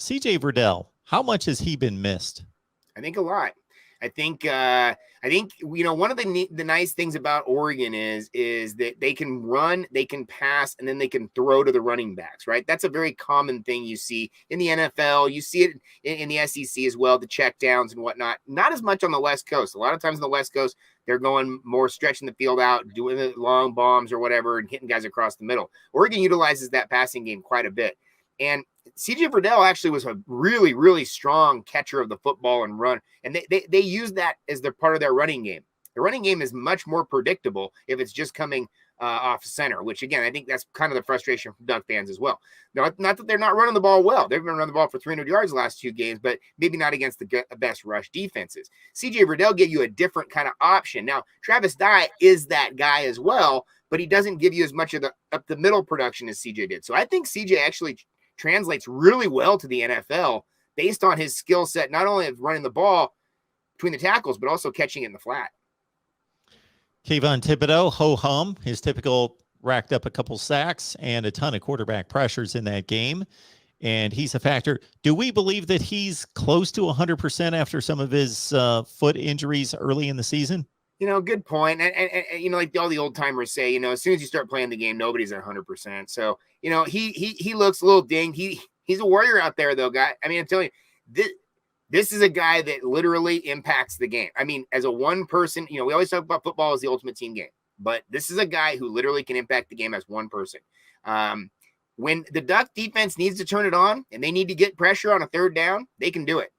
CJ Verdell, how much has he been missed? I think a lot. I think one of the nice things about Oregon is that they can run, they can pass, and then they can throw to the running backs, right? That's a very common thing you see in the NFL. You see it in the SEC as well, the check downs and whatnot. Not as much on the West Coast. A lot of times on the West Coast, they're going more stretching the field out, doing the long bombs or whatever, and hitting guys across the middle. Oregon utilizes that passing game quite a bit. And CJ Verdell actually was a really, really strong catcher of the football and run. And they use that as their part of their running game. The running game is much more predictable if it's just coming off center, which, again, I think that's kind of the frustration from Duck fans as well. Not that they're not running the ball well. They've been running the ball for 300 yards the last 2 games, but maybe not against the best rush defenses. CJ Verdell gave you a different kind of option. Now, Travis Dye is that guy as well, but he doesn't give you as much of the up the middle production as CJ did. So I think CJ actually translates really well to the NFL based on his skill set, not only of running the ball between the tackles, but also catching it in the flat. Kayvon Thibodeau, ho-hum, his typical racked up a couple sacks and a ton of quarterback pressures in that game. And he's a factor. Do we believe that he's close to 100% after some of his foot injuries early in the season? Good point. And like all the old timers say, as soon as you start playing the game, nobody's at 100%. So, he looks a little dinged. He's a warrior out there, though, guy. I mean, I'm telling you, this is a guy that literally impacts the game. I mean, as a one person, we always talk about football as the ultimate team game, but this is a guy who literally can impact the game as one person. When the Duck defense needs to turn it on and they need to get pressure on a third down, they can do it.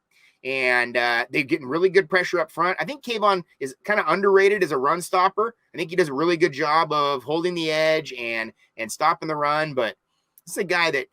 And they're getting really good pressure up front. I think Kayvon is kind of underrated as a run stopper. I think he does a really good job of holding the edge and stopping the run. But this is a guy that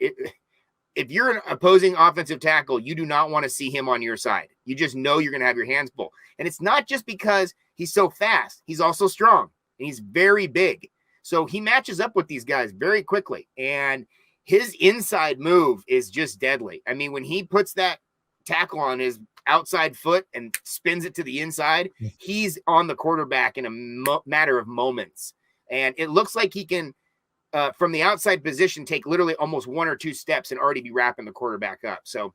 if you're an opposing offensive tackle, you do not want to see him on your side. You just know you're going to have your hands full. And it's not just because he's so fast. He's also strong, and he's very big. So he matches up with these guys very quickly. And his inside move is just deadly. I mean, when he puts that tackle on his outside foot and spins it to the inside, he's on the quarterback in a matter of moments. And it looks like he can, from the outside position, take literally almost 1 or 2 steps and already be wrapping the quarterback up. So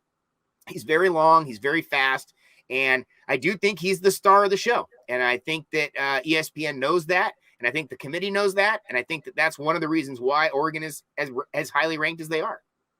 he's very long. He's very fast. And I do think he's the star of the show. And I think that ESPN knows that. And I think the committee knows that. And I think that that's one of the reasons why Oregon is as highly ranked as they are.